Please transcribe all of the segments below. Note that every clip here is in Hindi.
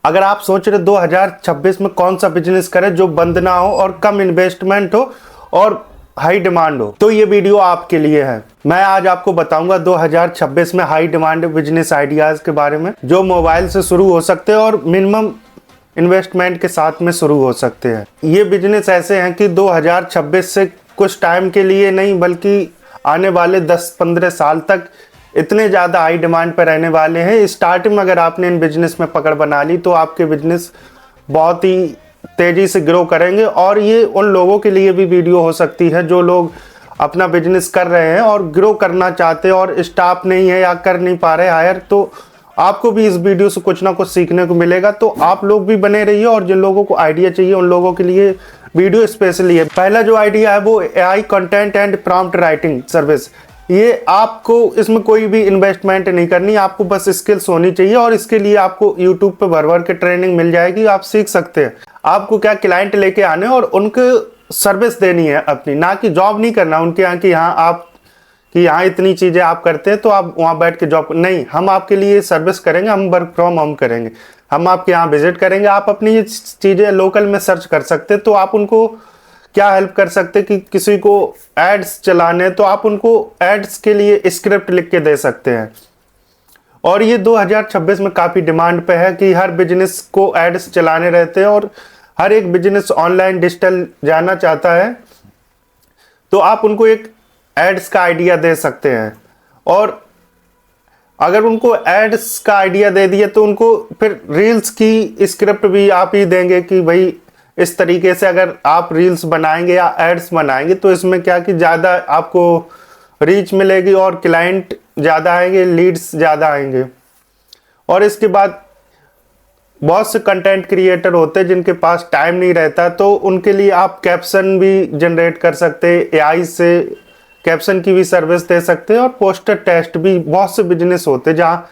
अगर आप सोच रहे 2026 में कौन सा बिजनेस करें जो बंद ना हो और कम इन्वेस्टमेंट हो और हाई डिमांड हो, तो ये वीडियो आपके लिए है। मैं आज आपको बताऊंगा 2026 में हाई डिमांड बिजनेस आइडियाज के बारे में, जो मोबाइल से शुरू हो सकते हैं और मिनिमम इन्वेस्टमेंट के साथ में शुरू हो सकते हैं। ये बिजनेस ऐसे हैं कि 2026 से कुछ टाइम के लिए नहीं बल्कि आने वाले 10-15 साल तक इतने ज़्यादा हाई डिमांड पर रहने वाले हैं। स्टार्टिंग में अगर आपने इन बिजनेस में पकड़ बना ली तो आपके बिजनेस बहुत ही तेज़ी से ग्रो करेंगे। और ये उन लोगों के लिए भी वीडियो हो सकती है जो लोग अपना बिजनेस कर रहे हैं और ग्रो करना चाहते हैं और स्टाफ नहीं है या कर नहीं पा रहे हायर, तो आपको भी इस वीडियो से कुछ ना कुछ सीखने को मिलेगा। तो आप लोग भी बने रहिए और जिन लोगों को आइडिया चाहिए उन लोगों के लिए वीडियो स्पेशली है। पहला जो आइडिया है वो AI content and prompt writing service. ये आपको इसमें कोई भी इन्वेस्टमेंट नहीं करनी, आपको बस स्किल्स होनी चाहिए और इसके लिए आपको यूट्यूब पे भर भर के ट्रेनिंग मिल जाएगी, आप सीख सकते हैं। आपको क्या क्लाइंट लेके आने और उनको सर्विस देनी है अपनी, ना कि जॉब नहीं करना उनके यहाँ कि यहाँ आप कि यहाँ इतनी चीज़ें आप करते हैं तो आप वहाँ बैठ के जॉब नहीं, हम आपके लिए सर्विस करेंगे, हम वर्क फ्रॉम होम करेंगे, हम आपके यहाँ विजिट करेंगे। आप अपनी चीज़ें लोकल में सर्च कर सकते हैं, तो आप उनको क्या हेल्प कर सकते हैं कि किसी को एड्स चलाने तो आप उनको एड्स के लिए स्क्रिप्ट लिख के दे सकते हैं। और ये 2026 में काफ़ी डिमांड पे है कि हर बिजनेस को एड्स चलाने रहते हैं और हर एक बिजनेस ऑनलाइन डिजिटल जाना चाहता है, तो आप उनको एक एड्स का आइडिया दे सकते हैं। और अगर उनको एड्स का आइडिया दे दिए तो उनको फिर रील्स की स्क्रिप्ट भी आप ही देंगे कि भाई इस तरीके से अगर आप रील्स बनाएंगे या एड्स बनाएंगे तो इसमें क्या कि ज़्यादा आपको रीच मिलेगी और क्लाइंट ज़्यादा आएंगे, लीड्स ज़्यादा आएंगे। और इसके बाद बहुत से कंटेंट क्रिएटर होते हैं जिनके पास टाइम नहीं रहता, तो उनके लिए आप कैप्शन भी जनरेट कर सकते हैं, AI से कैप्शन की भी सर्विस दे सकते हैं। और पोस्टर टेस्ट भी बहुत से बिजनेस होते हैं जहाँ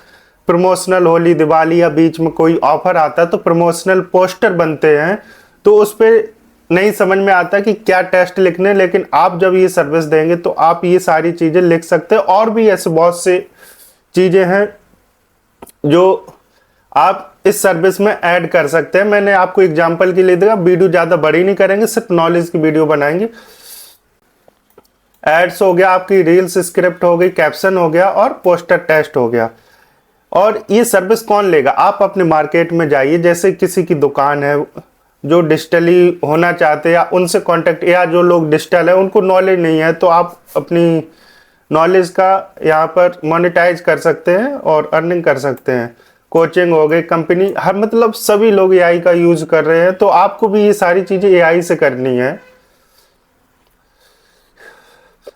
प्रमोशनल होली दिवाली या बीच में कोई ऑफर आता है तो प्रमोशनल पोस्टर बनते हैं, तो उस पर नहीं समझ में आता कि क्या टेस्ट लिखने, लेकिन आप जब ये सर्विस देंगे तो आप ये सारी चीज़ें लिख सकते हैं। और भी ऐसे बहुत से चीज़ें हैं जो आप इस सर्विस में ऐड कर सकते हैं। मैंने आपको एग्जांपल के लिए दिया, वीडियो ज़्यादा बड़ी नहीं करेंगे, सिर्फ नॉलेज की वीडियो बनाएंगे। एड्स हो गया, आपकी रील्स स्क्रिप्ट हो गई, कैप्शन हो गया और पोस्टर टेस्ट हो गया। और ये सर्विस कौन लेगा? आप अपने मार्केट में जाइए, जैसे किसी की दुकान है जो डिजिटली होना चाहते हैं या उनसे कांटेक्ट, या जो लोग डिजिटल है उनको नॉलेज नहीं है, तो आप अपनी नॉलेज का यहाँ पर मोनेटाइज कर सकते हैं और अर्निंग कर सकते हैं। कोचिंग हो गई, कंपनी, हर मतलब सभी लोग AI का यूज़ कर रहे हैं, तो आपको भी ये सारी चीज़ें AI से करनी है।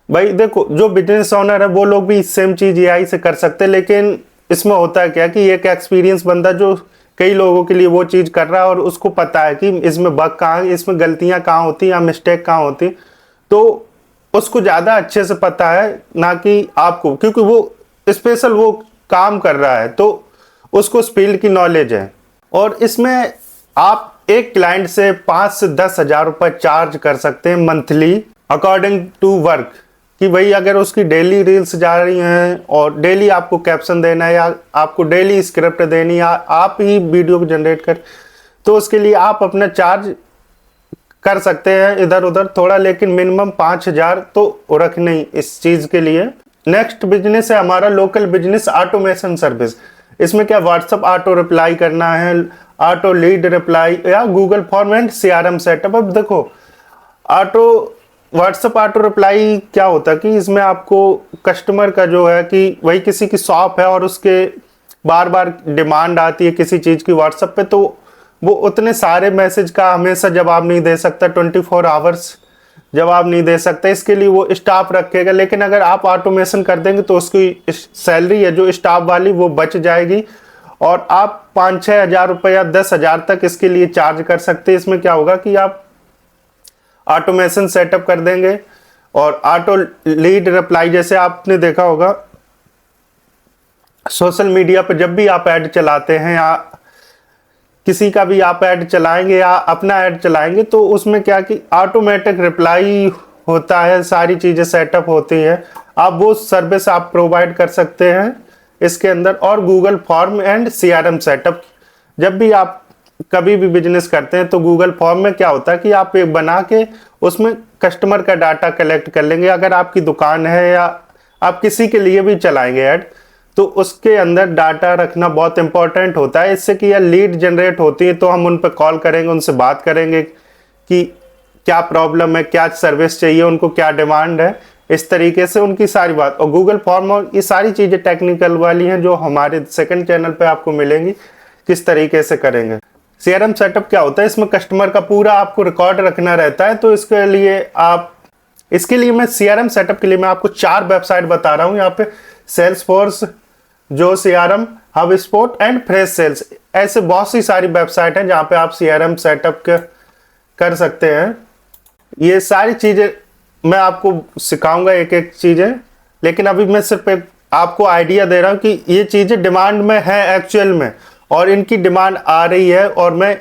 भाई देखो, जो बिजनेस ओनर है वो लोग भी सेम चीज़ AI से कर सकते हैं, लेकिन इसमें होता है क्या कि एक एक्सपीरियंस बंदा जो कई लोगों के लिए वो चीज़ कर रहा है और उसको पता है कि इसमें बग कहाँ, इसमें गलतियाँ कहाँ होती या मिस्टेक कहाँ होती, तो उसको ज़्यादा अच्छे से पता है ना कि आपको, क्योंकि वो स्पेशल वो काम कर रहा है तो उसको उस फील्ड की नॉलेज है। और इसमें आप एक क्लाइंट से 5 से 10 हज़ार रुपये चार्ज कर सकते हैं मंथली अकॉर्डिंग टू वर्क, कि भाई अगर उसकी डेली रील्स जा रही हैं और डेली आपको कैप्शन देना है या आपको डेली स्क्रिप्ट देनी है, आप ही वीडियो जनरेट कर, तो उसके लिए आप अपना चार्ज कर सकते हैं इधर उधर थोड़ा, लेकिन मिनिमम 5,000 तो रखना ही इस चीज़ के लिए। नेक्स्ट बिजनेस है हमारा लोकल बिजनेस ऑटोमेशन सर्विस। इसमें क्या व्हाट्सअप ऑटो रिप्लाई करना है, ऑटो लीड रिप्लाई या Google form and CRM setup. अब देखो व्हाट्सअप ऑटो रिप्लाई क्या होता है कि इसमें आपको कस्टमर का जो है कि वही किसी की शॉप है और उसके बार बार डिमांड आती है किसी चीज़ की व्हाट्सअप पे, तो वो उतने सारे मैसेज का हमेशा जवाब नहीं दे सकता, 24 आवर्स जवाब नहीं दे सकता, इसके लिए वो स्टाफ रखेगा। लेकिन अगर आप ऑटोमेशन कर देंगे तो उसकी सैलरी है जो स्टाफ वाली वो बच जाएगी और आप 5-6 हज़ार रुपये या 10 हज़ार तक इसके लिए चार्ज कर सकते हैं। इसमें क्या होगा कि आप ऑटोमेशन सेटअप कर देंगे और ऑटो लीड रिप्लाई, जैसे आपने देखा होगा सोशल मीडिया पर जब भी आप ऐड चलाते हैं या किसी का भी आप ऐड चलाएंगे या अपना ऐड चलाएंगे तो उसमें क्या कि ऑटोमेटिक रिप्लाई होता है, सारी चीज़ें सेटअप होती है। आप वो सर्विस आप प्रोवाइड कर सकते हैं इसके अंदर। और Google form and CRM setup, जब भी आप कभी भी बिजनेस करते हैं तो गूगल फॉर्म में क्या होता है कि आप एक बना के उसमें कस्टमर का डाटा कलेक्ट कर लेंगे। अगर आपकी दुकान है या आप किसी के लिए भी चलाएंगे ऐड, तो उसके अंदर डाटा रखना बहुत इंपॉर्टेंट होता है। इससे कि यह लीड जनरेट होती है तो हम उन पर कॉल करेंगे, उनसे बात करेंगे कि क्या प्रॉब्लम है, क्या सर्विस चाहिए, उनको क्या डिमांड है, इस तरीके से उनकी सारी बात। और गूगल फॉर्म और ये सारी चीज़ें टेक्निकल वाली हैं जो हमारे सेकंड चैनल पे आपको मिलेंगी, किस तरीके से करेंगे। सीआरएम सेटअप क्या होता है, इसमें कस्टमर का पूरा आपको रिकॉर्ड रखना रहता है। तो इसके लिए मैं सीआरएम सेटअप के लिए मैं आपको 4 वेबसाइट बता रहा हूँ यहाँ पे। सेल्सफोर्स, जो CRM, HubSpot and Freshsales, ऐसे बहुत सी सारी वेबसाइट हैं जहाँ पे आप सीआरएम सेटअप कर सकते हैं। ये सारी चीज़ें मैं आपको सिखाऊंगा एक एक चीज़ें, लेकिन अभी मैं सिर्फ एक आपको आइडिया दे रहा हूँ कि ये चीज़ें डिमांड में है एक्चुअल में, और इनकी डिमांड आ रही है। और मैं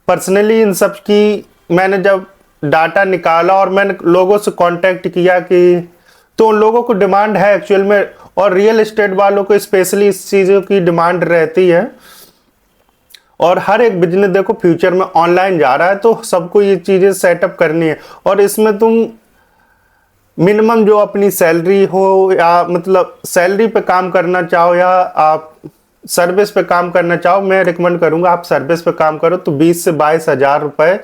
पर्सनली इन सब की मैंने जब डाटा निकाला और मैंने लोगों से कांटेक्ट किया कि तो उन लोगों को डिमांड है एक्चुअल में, और रियल एस्टेट वालों को स्पेशली इस चीज़ों की डिमांड रहती है। और हर एक बिजनेस देखो फ्यूचर में ऑनलाइन जा रहा है, तो सबको ये चीज़ें सेटअप करनी है। और इसमें तुम मिनिमम जो अपनी सैलरी हो, या मतलब सैलरी पे काम करना चाहो या आप सर्विस पे काम करना चाहो, मैं रिकमेंड करूंगा आप सर्विस पे काम करो तो 20 से 22 हज़ार रुपये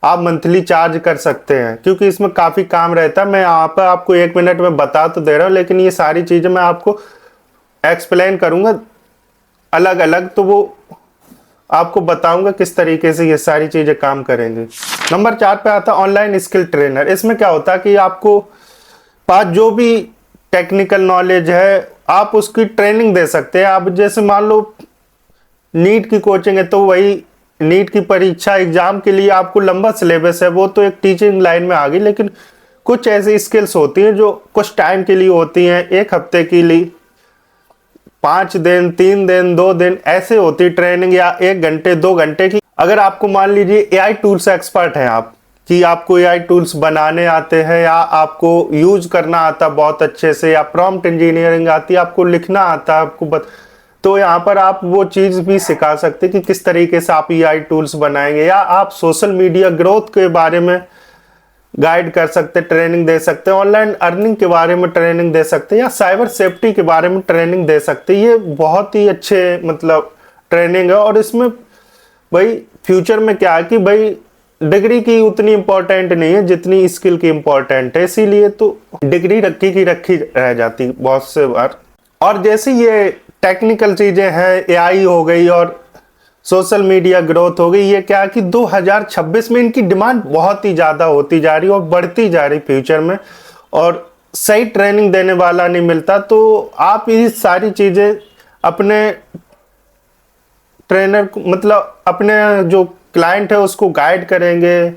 आप मंथली चार्ज कर सकते हैं, क्योंकि इसमें काफ़ी काम रहता है। मैं यहाँ पर आपको 1 मिनट में बता तो दे रहा हूँ, लेकिन ये सारी चीज़ें मैं आपको एक्सप्लेन करूँगा अलग अलग, तो वो आपको बताऊंगा किस तरीके से ये सारी चीज़ें काम करेंगी। नंबर 4 पे आता है ऑनलाइन स्किल ट्रेनर। इसमें क्या होता है कि आपको पास जो भी टेक्निकल नॉलेज है आप उसकी ट्रेनिंग दे सकते हैं। आप जैसे मान लो नीट की कोचिंग है, तो वही नीट की परीक्षा एग्जाम के लिए आपको लंबा सिलेबस है, वो तो एक टीचिंग लाइन में आ गई। लेकिन कुछ ऐसी स्किल्स होती हैं जो कुछ टाइम के लिए होती हैं, 1 हफ्ते के लिए, 5 दिन, 3 दिन, 2 दिन ऐसे होती ट्रेनिंग, या 1 घंटे 2 घंटे की। अगर आपको मान लीजिए एआई टूल्स एक्सपर्ट हैं आप, कि आपको एआई टूल्स बनाने आते हैं या आपको यूज करना आता बहुत अच्छे से, या प्रॉम्प्ट इंजीनियरिंग आती है, आपको लिखना आता है, तो यहाँ पर आप वो चीज़ भी सिखा सकते हैं कि किस तरीके से आप एआई टूल्स बनाएंगे। या आप सोशल मीडिया ग्रोथ के बारे में गाइड कर सकते, ट्रेनिंग दे सकते हैं, ऑनलाइन अर्निंग के बारे में ट्रेनिंग दे सकते हैं, या साइबर सेफ्टी के बारे में ट्रेनिंग दे सकते हैं। ये बहुत ही अच्छे मतलब ट्रेनिंग है। और इसमें भाई फ्यूचर में क्या है कि भाई डिग्री की उतनी इम्पोर्टेंट नहीं है जितनी स्किल की इम्पोर्टेंट है, इसीलिए तो डिग्री रखी की रखी रह जाती बहुत से बार। और जैसे ये टेक्निकल चीज़ें हैं, एआई हो गई और सोशल मीडिया ग्रोथ हो गई, ये क्या कि 2026 में इनकी डिमांड बहुत ही ज़्यादा होती जा रही है और बढ़ती जा रही फ्यूचर में, और सही ट्रेनिंग देने वाला नहीं मिलता। तो आप ये सारी चीज़ें अपने ट्रेनर को, मतलब अपने जो क्लाइंट है उसको गाइड करेंगे,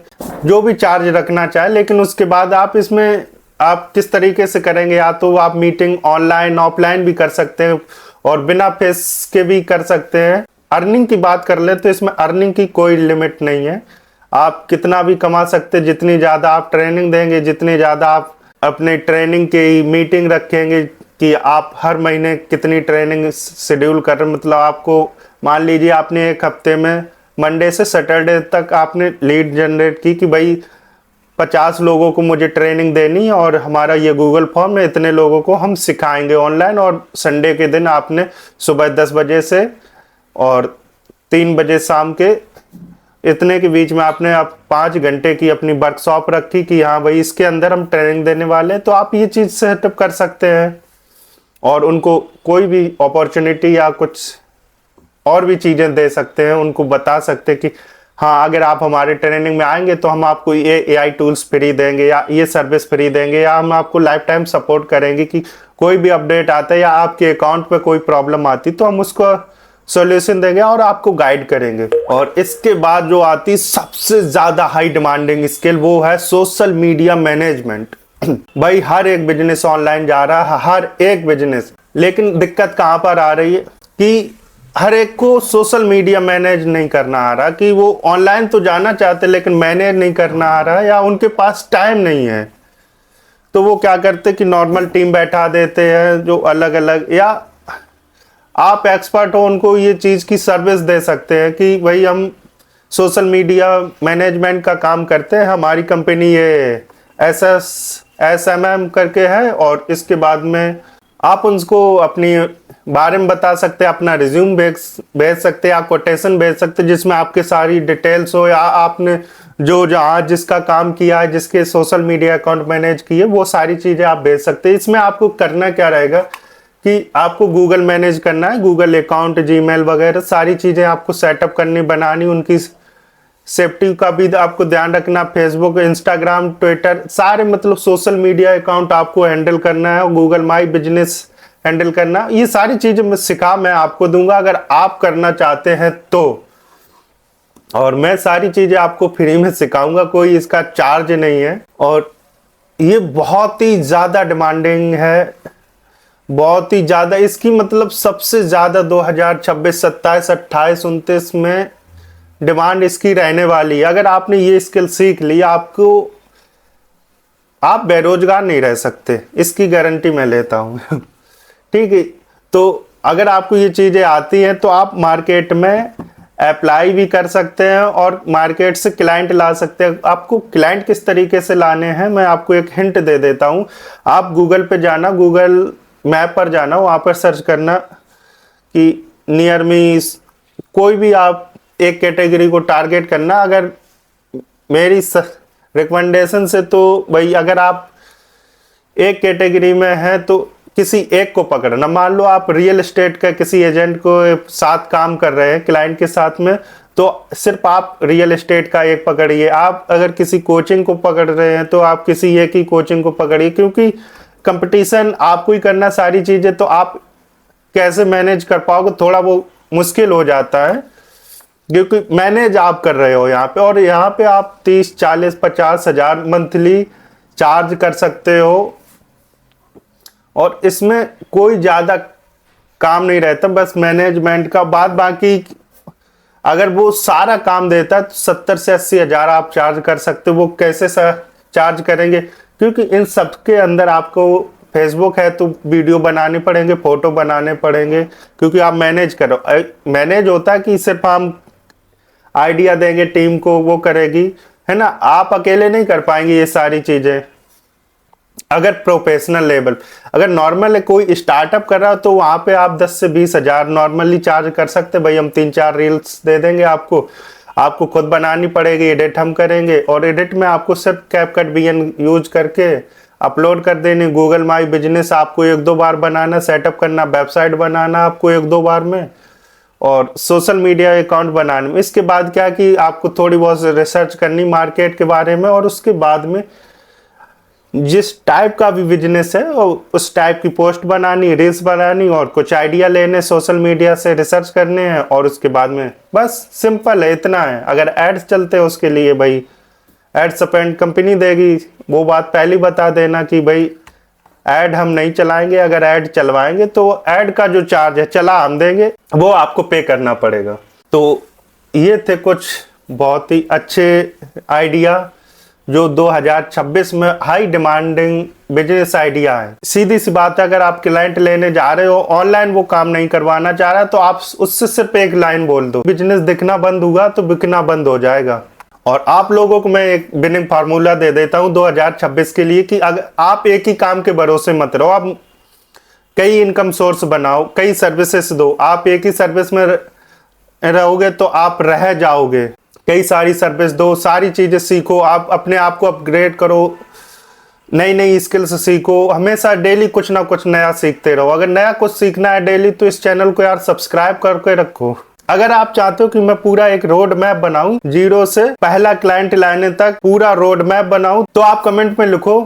जो भी चार्ज रखना चाहे। लेकिन उसके बाद आप इसमें आप किस तरीके से करेंगे, या तो आप मीटिंग ऑनलाइन ऑफलाइन भी कर सकते हैं और बिना फेस के भी कर सकते हैं। अर्निंग की बात कर ले तो इसमें अर्निंग की कोई लिमिट नहीं है, आप कितना भी कमा सकते हैं। जितनी ज़्यादा आप ट्रेनिंग देंगे, जितनी ज़्यादा आप अपने ट्रेनिंग की मीटिंग रखेंगे कि आप हर महीने कितनी ट्रेनिंग शेड्यूल कर रहे हैं, मतलब आपको मान लीजिए आपने 1 हफ्ते में मंडे से सैटरडे तक आपने लीड जनरेट की कि भाई 50 लोगों को मुझे ट्रेनिंग देनी है, और हमारा ये गूगल फॉर्म में इतने लोगों को हम सिखाएंगे ऑनलाइन। और संडे के दिन आपने सुबह 10 बजे से और 3 बजे शाम के इतने के बीच में आपने 5 घंटे की अपनी वर्कशॉप रखी कि हाँ भाई इसके अंदर हम ट्रेनिंग देने वाले हैं, तो आप ये चीज़ सेटअप कर सकते हैं। और उनको कोई भी अपॉर्चुनिटी या कुछ और भी चीज़ें दे सकते हैं, उनको बता सकते हैं कि हाँ अगर आप हमारे ट्रेनिंग में आएंगे तो हम आपको ये एआई टूल्स फ्री देंगे, या ये सर्विस फ्री देंगे, या हम आपको लाइफ टाइम सपोर्ट करेंगे कि कोई भी अपडेट आता है या आपके अकाउंट पे कोई प्रॉब्लम आती तो हम उसको सॉल्यूशन देंगे और आपको गाइड करेंगे। और इसके बाद जो आती सबसे ज़्यादा हाई डिमांडिंग स्किल, वो है सोशल मीडिया मैनेजमेंट। भाई हर एक बिजनेस ऑनलाइन जा रहा है, हर एक बिजनेस, लेकिन दिक्कत कहाँ पर आ रही है कि हर एक को सोशल मीडिया मैनेज नहीं करना आ रहा, कि वो ऑनलाइन तो जाना चाहते लेकिन मैनेज नहीं करना आ रहा, या उनके पास टाइम नहीं है। तो वो क्या करते कि नॉर्मल टीम बैठा देते हैं जो अलग अलग, या आप एक्सपर्ट हो उनको ये चीज़ की सर्विस दे सकते हैं कि भाई हम सोशल मीडिया मैनेजमेंट का काम करते हैं। हमारी कंपनी ये SMM करके है, और इसके बाद में आप उनको अपनी बारे में बता सकते हैं, अपना रिज्यूम भेज सकते हैं या कोटेशन भेज सकते हैं जिसमें आपके सारी डिटेल्स हो, या आपने जो जहाँ जिसका काम किया है, जिसके सोशल मीडिया अकाउंट मैनेज किए, वो सारी चीज़ें आप भेज सकते हैं। इसमें आपको करना क्या रहेगा कि आपको गूगल मैनेज करना है, गूगल अकाउंट, जीमेल वगैरह सारी चीज़ें आपको सेटअप करनी, बनानी, उनकी सेफ्टी का भी आपको ध्यान रखना। फेसबुक, इंस्टाग्राम, ट्विटर, सारे मतलब सोशल मीडिया अकाउंट आपको हैंडल करना है, गूगल माई बिजनेस हैंडल करना। ये सारी चीज़ें मैं आपको दूंगा अगर आप करना चाहते हैं तो। और मैं सारी चीज़ें आपको फ्री में सिखाऊंगा, कोई इसका चार्ज नहीं है। और ये बहुत ही ज़्यादा डिमांडिंग है, बहुत ही ज़्यादा। इसकी मतलब सबसे ज़्यादा 2026, 27, 28, 29 में डिमांड इसकी रहने वाली है। अगर आपने ये स्किल सीख ली, आप बेरोजगार नहीं रह सकते, इसकी गारंटी मैं लेता हूँ। ठीक है, तो अगर आपको ये चीज़ें आती हैं तो आप मार्केट में अप्लाई भी कर सकते हैं और मार्केट से क्लाइंट ला सकते हैं। आपको क्लाइंट किस तरीके से लाने हैं मैं आपको एक हिंट दे देता हूँ। आप गूगल पे जाना, गूगल मैप पर जाना, वहाँ पर सर्च करना कि नियर मी, कोई भी आप एक कैटेगरी को टारगेट करना। अगर मेरी रिकमेंडेशन से तो भाई अगर आप एक कैटेगरी में हैं तो किसी एक को पकड़ना। मान लो आप रियल एस्टेट का किसी एजेंट को साथ काम कर रहे हैं क्लाइंट के साथ में, तो सिर्फ आप रियल एस्टेट का एक पकड़िए। आप अगर किसी कोचिंग को पकड़ रहे हैं तो आप किसी एक ही कोचिंग को पकड़िए, क्योंकि कंपटीशन आपको ही करना सारी चीज़ें, तो आप कैसे मैनेज कर पाओगे, थोड़ा वो मुश्किल हो जाता है, क्योंकि मैनेज आप कर रहे हो यहाँ पे। और यहाँ पे आप 30, 40, 50 हज़ार मंथली चार्ज कर सकते हो, और इसमें कोई ज़्यादा काम नहीं रहता, बस मैनेजमेंट का। बाद बाकी अगर वो सारा काम देता है तो 70 से 80 हज़ार आप चार्ज कर सकते हो। वो कैसे चार्ज करेंगे, क्योंकि इन सब के अंदर आपको फेसबुक है तो वीडियो बनाने पड़ेंगे, फोटो बनाने पड़ेंगे, क्योंकि आप मैनेज करो। मैनेज होता है कि सिर्फ हम आइडिया देंगे, टीम को वो करेगी, है ना। आप अकेले नहीं कर पाएंगे ये सारी चीज़ें। अगर प्रोफेशनल लेवल, अगर नॉर्मल है कोई स्टार्टअप कर रहा हो तो वहाँ पे आप 10 से 20 हज़ार नॉर्मली चार्ज कर सकते हैं। भाई हम 3-4 रील्स दे देंगे आपको खुद बनानी पड़ेगी, एडिट हम करेंगे, और एडिट में आपको सिर्फ कैपकट VN यूज करके अपलोड कर देनी। गूगल माई बिजनेस आपको 1-2 बार बनाना, सेटअप करना, वेबसाइट बनाना आपको 1-2 बार में, और सोशल मीडिया अकाउंट बनाने में। इसके बाद क्या कि आपको थोड़ी बहुत रिसर्च करनी मार्केट के बारे में, और उसके बाद में जिस टाइप का भी बिजनेस है और उस टाइप की पोस्ट बनानी, रील्स बनानी, और कुछ आइडिया लेने सोशल मीडिया से, रिसर्च करने हैं, और उसके बाद में बस सिंपल है, इतना है। अगर एड्स चलते हैं उसके लिए भाई एड स्पेंड कंपनी देगी, वो बात पहले बता देना कि भाई ऐड हम नहीं चलाएंगे। अगर ऐड चलवाएंगे तो ऐड का जो चार्ज है चला हम देंगे, वो आपको पे करना पड़ेगा। तो ये थे कुछ बहुत ही अच्छे आइडिया जो 2026 में हाई डिमांडिंग बिजनेस आइडिया है। सीधी सी बात है, अगर आप क्लाइंट लेने जा रहे हो, ऑनलाइन वो काम नहीं करवाना चाह रहा, तो आप उससे सिर्फ एक लाइन बोल दो, बिजनेस दिखना बंद हुआ तो बिकना बंद हो जाएगा। और आप लोगों को मैं एक विनिंग फार्मूला दे देता हूं 2026 के लिए कि अगर आप एक ही काम के भरोसे मत रहो, आप कई इनकम सोर्स बनाओ, कई सर्विसेज दो। आप एक ही सर्विस में रहोगे तो आप रह जाओगे। कई सारी सर्विस दो, सारी चीजें सीखो, आप अपने आप को अपग्रेड करो, नई नई स्किल्स सीखो, हमेशा डेली कुछ ना कुछ नया सीखते रहो। अगर नया कुछ सीखना है डेली तो इस चैनल को यार सब्सक्राइब करके रखो। अगर आप चाहते हो कि मैं पूरा एक रोड मैप बनाऊं, जीरो से पहला क्लाइंट लाने तक पूरा रोड मैप बनाऊं, तो आप कमेंट में लिखो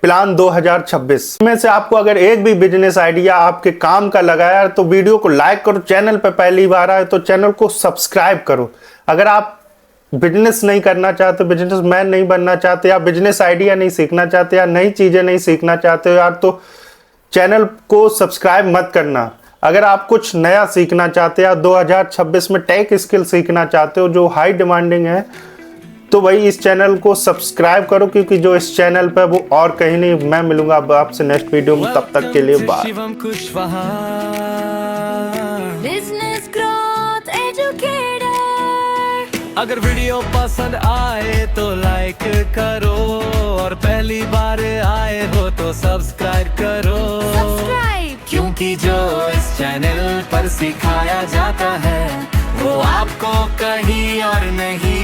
प्लान 2026। में से आपको अगर एक भी बिजनेस आइडिया आपके काम का लगा यार तो वीडियो को लाइक करो, चैनल पे पहली बार आए तो चैनल को सब्सक्राइब करो। अगर आप बिजनेस नहीं करना चाहते, बिजनेसमैन नहीं बनना चाहते, या बिजनेस आइडिया नहीं सीखना चाहते, या नई चीजें नहीं सीखना चाहते हो यार, तो चैनल को सब्सक्राइब मत करना। अगर आप कुछ नया सीखना चाहते हैं, 2026 में टेक स्किल सीखना चाहते हो जो हाई डिमांडिंग है, तो भाई इस चैनल को सब्सक्राइब करो, क्योंकि जो इस चैनल पे वो और कहीं नहीं। मैं मिलूंगा अब आपसे नेक्स्ट वीडियो में, तब तक के लिए बाय। अगर वीडियो पसंद आए तो लाइक करो, और पहली बार आए हो तो सब्सक्राइब करो। क्योंकि जो इस चैनल पर सिखाया जाता है वो आपको कहीं और नहीं